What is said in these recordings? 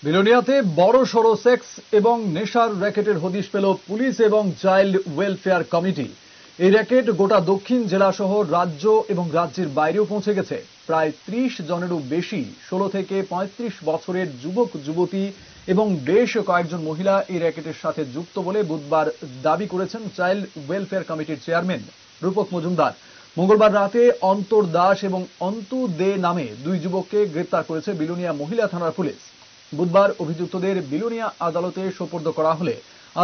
বিলোনিয়াতে বড়সড় সেক্স এবং নেশার র্যাকেটের হদিশ পেল পুলিশ এবং চাইল্ড ওয়েলফেয়ার কমিটি। এই র্যাকেট গোটা দক্ষিণ জেলা সহ রাজ্য এবং রাজ্যের বাইরেও পৌঁছে গেছে। প্রায় 30 জনেরও বেশি 16 থেকে 35 বছরের যুবক যুবতী এবং বেশ কয়েকজন মহিলা এই র্যাকেটের সাথে যুক্ত বলে বুধবার দাবি করেছেন চাইল্ড ওয়েলফেয়ার কমিটির চেয়ারম্যান রূপক মজুমদার। মঙ্গলবার রাতে অন্তর দাস এবং অন্তু দে নামে দুই যুবককে গ্রেপ্তার করেছে বিলোনিয়া মহিলা থানার পুলিশ। বুধবার অভিযুক্তদের বিলোনিয়া আদালতে সোপর্দ করা হলে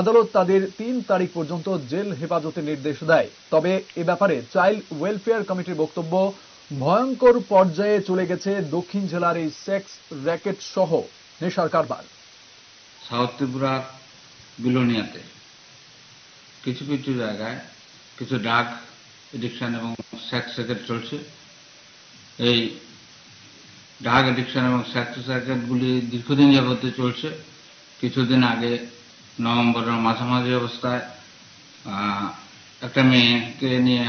আদালত তাদের 3 তারিখ পর্যন্ত জেল হেফাজতের নির্দেশ দেয়। তবে এ ব্যাপারে চাইল্ড ওয়েলফেয়ার কমিটির বক্তব্য, ভয়ঙ্কর পর্যায়ে চলে গেছে দক্ষিণ জেলার এই সেক্স র্যাকেট সহ নেশার কারবার। সাউথ ত্রিপুরার বিলোনিয়াতে কিছু কিছু জায়গায় কিছু ড্রাগ এডিকশন এবং সেক্স র্যাকেট চলছে। এই ড্রাগ এডিকশন এবং সেক্স র্যাকেটগুলি দীর্ঘদিন যাবত চলছে। কিছুদিন আগে নভেম্বরের মাঝামাঝি অবস্থায় একটা মেয়েকে নিয়ে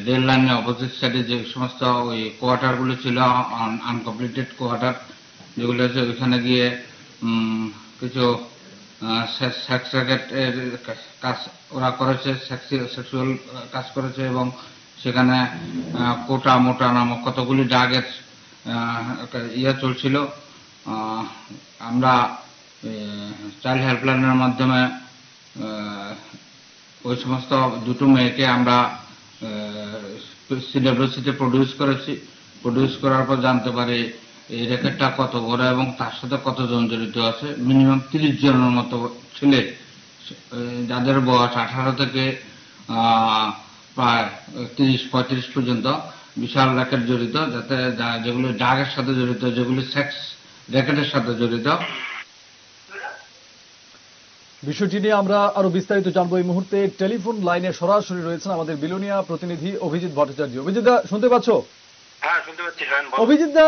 রেল লাইনের অপোজিট সাইডে যে সমস্ত ওই কোয়ার্টারগুলো ছিল, আনকমপ্লিটেড কোয়ার্টার যেগুলো আছে, ওইখানে গিয়ে কিছু সেক্স র্যাকেটের কাজ ওরা করেছে, সেক্সুয়াল কাজ করেছে এবং সেখানে কোটা মোটা নামক কতগুলি ড্রাগের চলছিল। আমরা চাইল্ড হেল্পলাইনের মাধ্যমে ওই সমস্ত দুটো মেয়েকে আমরা সিডব্লিউসিতে প্রডিউস করার পর জানতে পারি এই র্যাকেটটা কত বড় এবং তার সাথে কতজন জড়িত আছে। মিনিমাম 30 জনের মতো ছেলে, যাদের বয়স 18 থেকে প্রায় 30-35 পর্যন্ত, বিশাল র্যাকেট জড়িত, যাতে যেগুলো ড্রাগের সাথে জড়িত, যেগুলো সেক্স র্যাকেটের সাথে জড়িত। বিষয়টি নিয়ে আমরা আরো বিস্তারিত জানবো। এই মুহূর্তে টেলিফোন লাইনে সরাসরি রয়েছেন আমাদের বিলোনিয়া প্রতিনিধি অভিজিৎ ভট্টাচার্য। অভিজিৎ দা, শুনতে পাচ্ছ? হ্যাঁ, শুনতে পাচ্ছি। অভিজিৎ দা,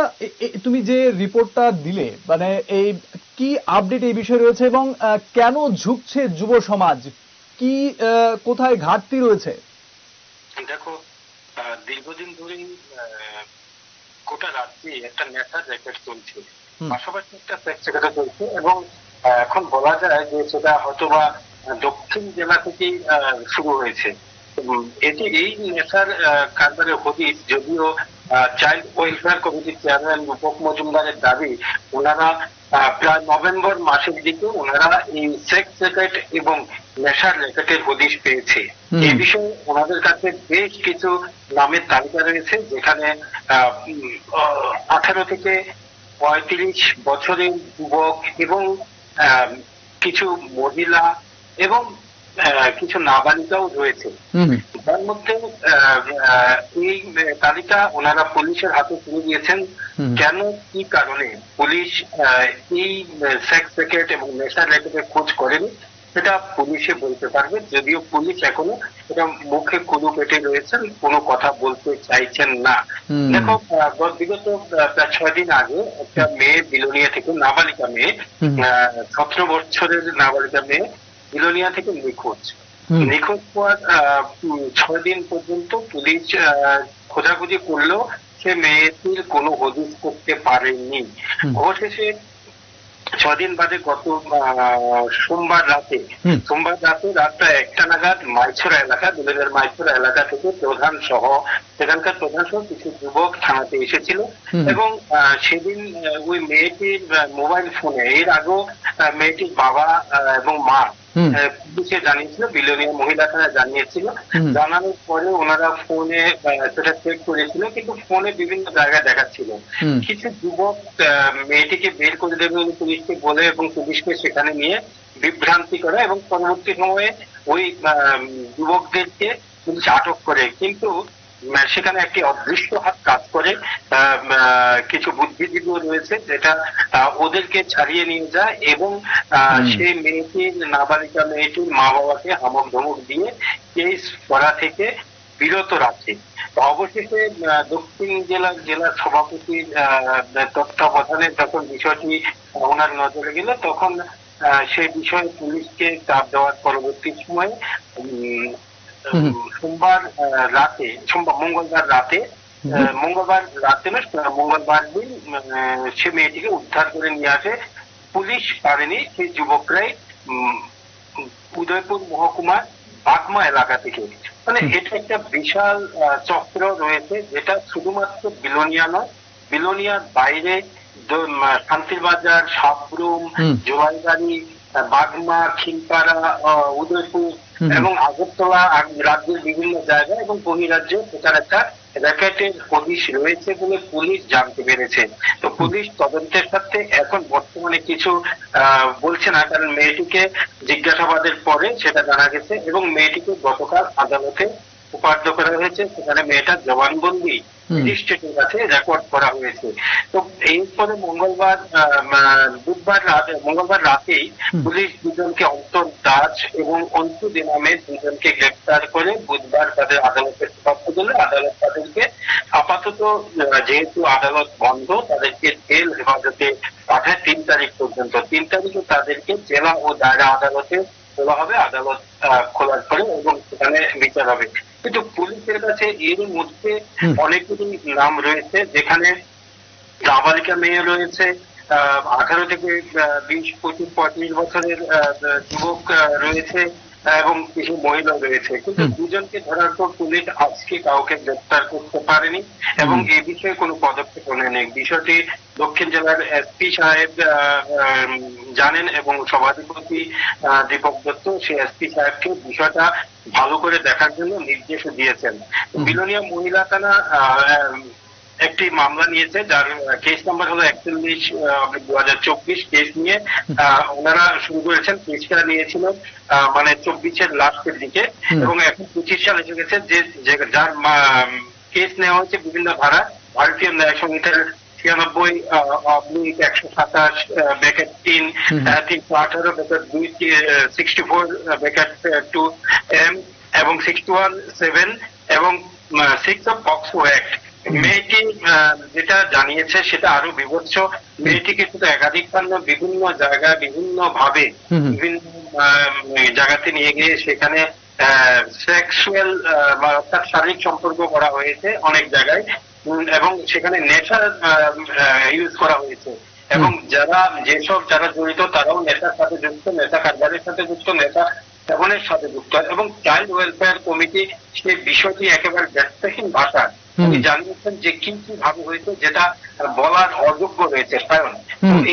তুমি যে রিপোর্টটা দিলে, মানে এই কি আপডেট এই বিষয়ে রয়েছে এবং কেন ঝুঁকছে যুব সমাজ, কি কোথায় ঘাটতি রয়েছে? দেখো, দীর্ঘদিন ধরেই গোটা রাজ্যে একটা নেশার র্যাকেট চলছে, পাশাপাশি একটা সেক্স র্যাকেট চলছে এবং এখন বলা যায় যে সেটা হয়তোবা দক্ষিণ জেলা থেকেই শুরু হয়েছে। এটি এই নেশার কারবারের হদিশ যদিও চাইল্ড ওয়েলফেয়ার কমিটির চেয়ারম্যান রূপক মজুমদারের দাবি, ওনারা প্রায় নভেম্বর মাসের দিকে ওনারা এই সেক্স র্যাকেট এবং নেশার র্যাকেটের হদিশ পেয়েছে। এই বিষয়ে ওনাদের কাছে বেশ কিছু নামের তালিকা রয়েছে, যেখানে 18 থেকে 35 বছরের যুবক এবং কিছু মহিলা এবং কিছু নাবালিকাও রয়েছে। তার মধ্যে এই তালিকা ওনারা পুলিশের হাতে তুলে দিয়েছেন। কেন, কি কারণে পুলিশ এই সেক্স র্যাকেট এবং নেশার র্যাকেটের খোঁজ করেনি সেটা পুলিশে বলতে পারবে, যদিও পুলিশ এখনো এটা মুখে কুলু পেটে রয়েছেন, কোনো কথা বলতে চাইছেন না। দেখো, বিগত প্রায় 6 দিন আগে একটা মেয়ে বিলোনিয়া থেকে, নাবালিকা মেয়ে, 17 বছরের নাবালিকা মেয়ে বিলোনিয়া থেকে নিখোঁজ হওয়ার 6 দিন পর্যন্ত পুলিশ খোঁজাখুঁজি করলেও সে মেয়েটির কোনো হদিশ করতে পারেনি। অবশেষে 6 দিন বাদে গত সোমবার রাতে রাতটা 1টা নাগাদ মাইছড়া এলাকা, বিলোনিয়ার মাইছড়া এলাকা থেকে সেখানকার প্রধান সহ কিছু যুবক থানাতে এসেছিল এবং সেদিন ওই মেয়েটির মোবাইল ফোনে, এর আগেও মেয়েটির বাবা এবং মা পুলিশে জানিয়েছিল, বিলোনিয়া মহিলা থানা জানিয়েছিল। জানানোর পরে ওনারা ফোনে সেটা চেক করেছিল, কিন্তু ফোনে বিভিন্ন জায়গায় দেখাচ্ছিল। কিছু যুবক মেয়েটিকে বের করে দেবে বলে পুলিশকে বলে এবং পুলিশকে সেখানে নিয়ে বিভ্রান্তি করে এবং পরবর্তী সময়ে ওই যুবকদেরকে পুলিশ আটক করে। কিন্তু সেখানে একটি অদৃশ্য হাত কাজ করে, কিছু বুদ্ধিজীবীও রয়েছে, যেটা ওদেরকে ছাড়িয়ে নিয়ে যায় এবং সেই নাবালিকা মেয়েটির মা বাবাকে হামক ধমক দিয়ে কেস করা থেকে বিরত রাখে। অবশেষে দক্ষিণ জেলার সভাপতির তত্ত্বাবধানে যখন বিষয়টি ওনার নজরে গেল, তখন সেই বিষয়ে পুলিশকে চাপ দেওয়ার পরবর্তী সময়ে মঙ্গলবার রাতে সে মেয়েটিকে উদ্ধার করে নিয়ে আসে পুলিশ পারেনি, সেই যুবকরাই উদয়পুর মহকুমার বাগমা এলাকা থেকে। মানে এটা একটা বিশাল চক্র রয়েছে, যেটা শুধুমাত্র বিলোনিয়া নয়, বিলোনিয়ার বাইরে শান্তিরবাজার, সাবরুম, জোয়াইবাড়ি, বাগমা, খিলপাড়া, উদয়পুর এবং আগরতলা, রাজ্যের বিভিন্ন জায়গায় এবং বহিরাজ্যে সেটার একটা র্যাকেটের হদিশ রয়েছে বলে পুলিশ জানতে পেরেছে। তো পুলিশ তদন্তের সাথে এখন বর্তমানে কিছু বলছে না, কারণ মেয়েটিকে জিজ্ঞাসাবাদের পরে সেটা জানা গেছে এবং মেয়েটিকে গতকাল আদালতে উপার্য করা হয়েছে। সেখানে মেয়েটার জবানবন্দি ম্যাজিস্ট্রেটের কাছে রেকর্ড করা হয়েছে। তো এরপরে মঙ্গলবার রাতেই পুলিশ দুজনকে অন্তর দাস এবং অন্তু দে নামে দুজনকে গ্রেপ্তার করে বুধবার তাদের আদালতে সোপর্দ করলে আদালত তাদেরকে আপাতত, যেহেতু আদালত বন্ধ, তাদেরকে জেল হেফাজতে পাঠায় 3 তারিখ পর্যন্ত। 3 তারিখে তাদেরকে জেলা ও দায়রা আদালতে তোলা হবে, আদালত খোলার পরে, এবং সেখানে বিচার হবে। কিন্তু পুলিশের কাছে এর মধ্যে অনেকগুলি নাম রয়েছে, যেখানে নাবালিকা মেয়ে রয়েছে, 18 থেকে 20, 25, 35 বছরের যুবক রয়েছে এবং কিছু মহিলা রয়েছে। কিন্তু দুজনকে ধরার পর পুলিশ আজকে কাউকে গ্রেপ্তার করতে পারেনি এবং এই বিষয়ে কোনো পদক্ষেপ নেয়নি। বিষয়টি দক্ষিণ জেলার এসপি সাহেব জানেন এবং সভাধিপতি দীপক দত্ত সেই এসপি সাহেবকে বিষয়টা ভালো করে দেখার জন্য নির্দেশ দিয়েছেন। বিলোনিয়া মহিলা থানা একটি মামলা নিয়েছে, যার কেস নাম্বার হলো 41/2024। কেস নিয়ে ওনারা শুরু করেছেন। কেসটা নিয়েছিল মানে 24-এর লাস্টের দিকে এবং এখন 25 সাল এসে গেছে। যার কেস নেওয়া হয়েছে বিভিন্ন ধারা, ভারতীয় ন্যায় সংহিতার 96/127/3, 318/2, 64/2M এবং 61(7) এবং 6 অফ পক্সো অ্যাক্ট। মেয়েটি যেটা জানিয়েছে সেটা আরো বিভৎস। মেয়েটিকে শুধু একাধিক বিভিন্ন জায়গায় বিভিন্ন ভাবে বিভিন্ন জায়গাতে নিয়ে গিয়ে সেখানে সেক্সুয়াল অর্থাৎ শারীরিক সম্পর্ক করা হয়েছে অনেক জায়গায় এবং সেখানে নেশা ইউজ করা হয়েছে এবং যারা জড়িত তারাও নেশার সাথে যুক্ত, নেশা কারবারের সাথে যুক্ত, নেশা সেবনের সাথে যুক্ত। এবং চাইল্ড ওয়েলফেয়ার কমিটি সেই বিষয়টি একেবারে ব্যর্থহীন ভাষা উনি জানিয়েছেন যে কি কি ভাবে হয়েছে, যেটা বলার অযোগ্য রয়েছে। কারণ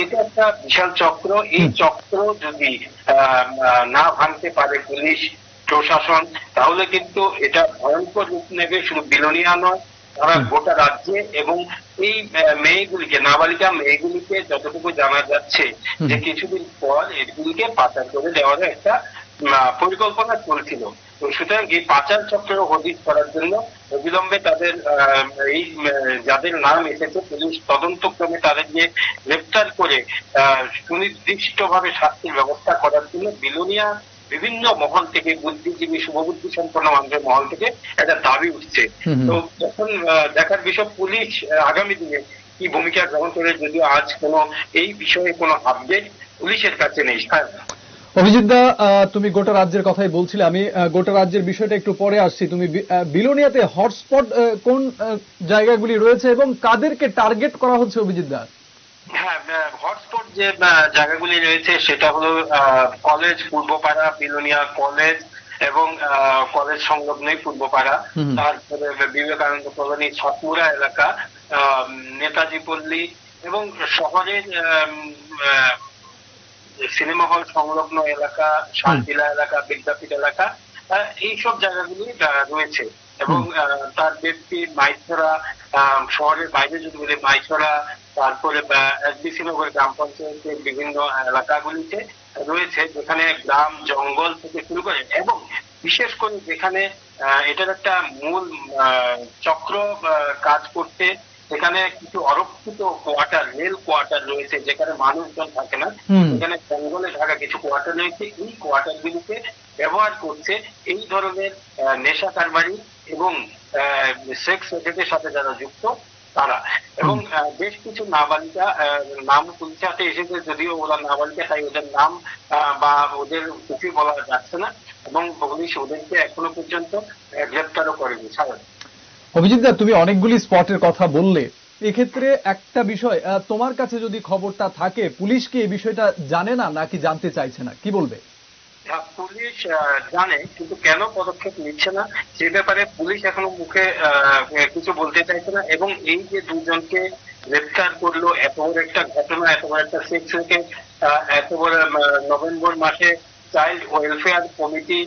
এটা একটা বিশাল চক্র। এই চক্র যদি না ভাঙতে পারে পুলিশ প্রশাসন, তাহলে কিন্তু এটা ভয়ঙ্কর রূপ নেবে, শুধু বিলোনিয়া নয়, তারা গোটা রাজ্যে। এবং এই মেয়েগুলিকে, নাবালিকা মেয়েগুলিকে যতটুকু জানা যাচ্ছে যে কিছুদিন পর এগুলিকে পাচার করে দেওয়ার একটা পরিকল্পনা চলছিল। তো সুতরাং এই পাচার চক্র হদিশ করার জন্য অবিলম্বে তাদের এই যাদের নাম এসেছে পুলিশ তদন্তক্রমে তাদেরকে গ্রেপ্তার করে সুনির্দিষ্টভাবে শাস্তির ব্যবস্থা করার জন্য বিলোনিয়া বিভিন্ন মহল থেকে, বুদ্ধিজীবী, শুভবুদ্ধি সম্পন্ন মানুষের মহল থেকে একটা দাবি উঠছে। তো এখন দেখার বিষয় পুলিশ আগামী দিনে কি ভূমিকা গ্রহণ করে, যদিও আজ কোনো এই বিষয়ে কোনো আপডেট পুলিশের কাছে নেই। অভিজিৎ দা, তুমি গোটা রাজ্যের কথাই বলছিলে, আমি গোটা রাজ্যের বিষয়টা একটু পরে আসছি। তুমি বিলোনিয়াতে হটস্পট কোন জায়গাগুলি রয়েছে এবং কাদেরকে টার্গেট করা হচ্ছে অভিজিৎ দা? হ্যাঁ, হটস্পট যে জায়গাগুলি রয়েছে সেটা হলো কলেজ পূর্বপাড়া, বিলোনিয়া কলেজ এবং কলেজ সংলগ্নই পূর্বপাড়া, তারপরে বিবেকানন্দ কলোনি, সাতমুরা এলাকা, নেতাজি পল্লী এবং শহরের সিনেমা হল সংলগ্ন এলাকা, শান্তিলা এলাকা, বিদ্যাপীঠ এলাকা, এইসব জায়গাগুলি রয়েছে। এবং তার ব্যক্তি মাইছড়া, শহরের বাইরে যদি বলে মাইছড়া, তারপরে এসবিসি নগর গ্রাম পঞ্চায়েতের বিভিন্ন এলাকাগুলিতে রয়েছে, যেখানে গ্রাম জঙ্গল থেকে শুরু করে এবং বিশেষ করে যেখানে এটার একটা মূল চক্র কাজ করতে, সেখানে কিছু অরক্ষিত কোয়ার্টার, রেল কোয়ার্টার রয়েছে যেখানে মানুষজন থাকে না, সেখানে জঙ্গলে ঢাকা কিছু কোয়ার্টার রয়েছে। এই কোয়ার্টারগুলিকে ব্যবহার করছে এই ধরনের নেশা কারবারি এবং সেক্স রেকেটের সাথে যারা যুক্ত তারা। এবং বেশ কিছু নাবালিকা নাম পুলিশের হাতে এসেছে, যদিও ওরা নাবালিকা, তাই ওদের নাম বা ওদের কিছুই বলা যাচ্ছে না এবং পুলিশ ওদেরকে এখনো পর্যন্ত গ্রেপ্তারও করেনি। অভিজিৎ দা, তুমি অনেকগুলি স্পটের কথা বললে, এক্ষেত্রে একটা বিষয়, তোমার কাছে যদি খবরটা থাকে, পুলিশ কি এই বিষয়টা জানে না নাকি জানতে চাইছে না, কি বলবে? পুলিশ জানে, কিন্তু কেন পদক্ষেপ নিচ্ছে না সে ব্যাপারে পুলিশ এখনো মুখে কিছু বলতে চাইছে না। এবং এই যে দুজনকে গ্রেফতার করলো, এত বড় একটা ঘটনা, এত বড় একটা সেক্স রেকেট, এত বড় নভেম্বর মাসে চাইল্ড ওয়েলফেয়ার কমিটি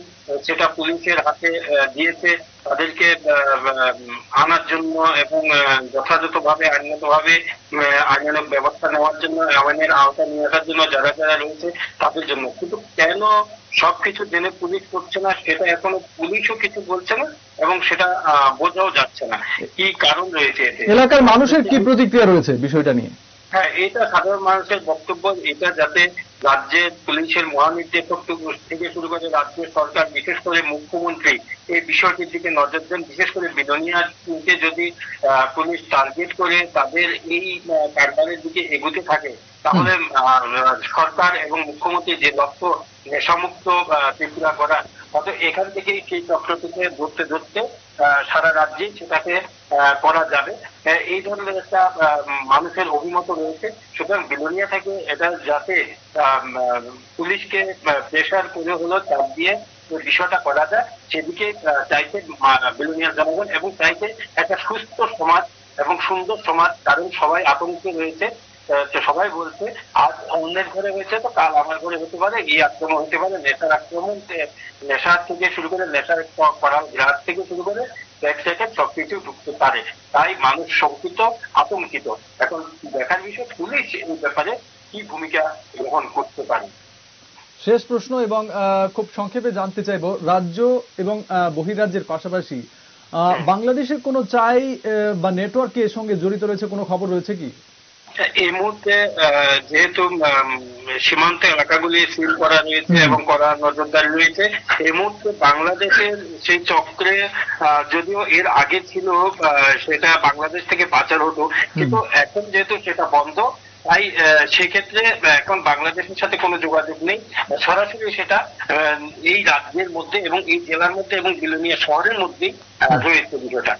সেটা পুলিশের হাতে দিয়েছে তাদেরকে আনার জন্য এবং যথাযথভাবে আইনগতভাবে আইনানুগ ব্যবস্থা নেওয়ার জন্য, আইনের আওতায় নিয়ে আসার জন্য যারা যারা রয়েছে তাদের জন্য। কিন্তু কেন সবকিছু জেনে পুলিশ করছে না সেটা এখনো পুলিশও কিছু বলছে না এবং সেটা বোঝাও যাচ্ছে না কি কারণ রয়েছে এতে। এলাকার মানুষের কি প্রতিক্রিয়া রয়েছে বিষয়টা নিয়ে? হ্যাঁ, এটা সাধারণ মানুষের বক্তব্য, এটা যাতে রাজ্যের পুলিশের মহানির্দেশক থেকে শুরু করে রাজ্য সরকার, বিশেষ করে মুখ্যমন্ত্রী এই বিষয়টির দিকে নজর দেন। বিশেষ করে বিলোনিয়াকে যদি পুলিশ টার্গেট করে তাদের এই কারবারের দিকে এগোতে থাকে, তাহলে সরকার এবং মুখ্যমন্ত্রী যে লক্ষ্য নেশামুক্ত ত্রিপুরা করা, হয়তো এখান থেকেই সেই চক্রটিকে ধরতে ধরতে সারা রাজ্যেই সেটাকে করা যাবে। এই ধরনের একটা মানুষের অভিমত রয়েছে। সুতরাং বিলোনিয়া থেকে এটা যাতে পুলিশকে প্রেশার করে হলো চাপ দিয়ে বিষয়টা করা যায়, সেদিকে চাইছে বিলোনিয়ার জনগণ এবং চাইছে একটা সুস্থ সমাজ এবং সুন্দর সমাজ। কারণ সবাই আতঙ্কে রয়েছে, সবাই বলছে আজ অন্যের ঘরে হয়েছে তো কাল আমার ঘরে হতে পারে, এই আক্রমণ হতে পারে, নেশার আক্রমণ, নেশার থেকে শুরু করে নেশার করার গ্রাস থেকে শুরু করে সবকিছু ঢুকতে পারে। তাই মানুষ শঙ্কিত, আতঙ্কিত। এখন দেখার বিষয় পুলিশ এই ব্যাপারে কি ভূমিকা গ্রহণ করতে পারে। শেষ প্রশ্ন এবং খুব সংক্ষেপে জানতে চাইবো, রাজ্য এবং বহিরাজ্যের পাশাপাশি বাংলাদেশের কোনো চাই বা নেটওয়ার্ক এর সঙ্গে জড়িত রয়েছে, কোনো খবর রয়েছে কি? এই মুহূর্তে যেহেতু সীমান্ত এলাকাগুলি সিল করা রয়েছে এবং করা নজরদারি রয়েছে, এই মুহূর্তে বাংলাদেশের সেই চক্রে যদিও এর আগে ছিল সেটা বাংলাদেশ থেকে পাচার হতো, কিন্তু এখন যেহেতু সেটা বন্ধ, তাই সেক্ষেত্রে এখন বাংলাদেশের সাথে কোনো যোগাযোগ নেই। সরাসরি সেটা এই রাজ্যের মধ্যে এবং এই জেলার মধ্যে এবং বিলোনিয়া শহরের মধ্যেই রয়েছে বিষয়টা।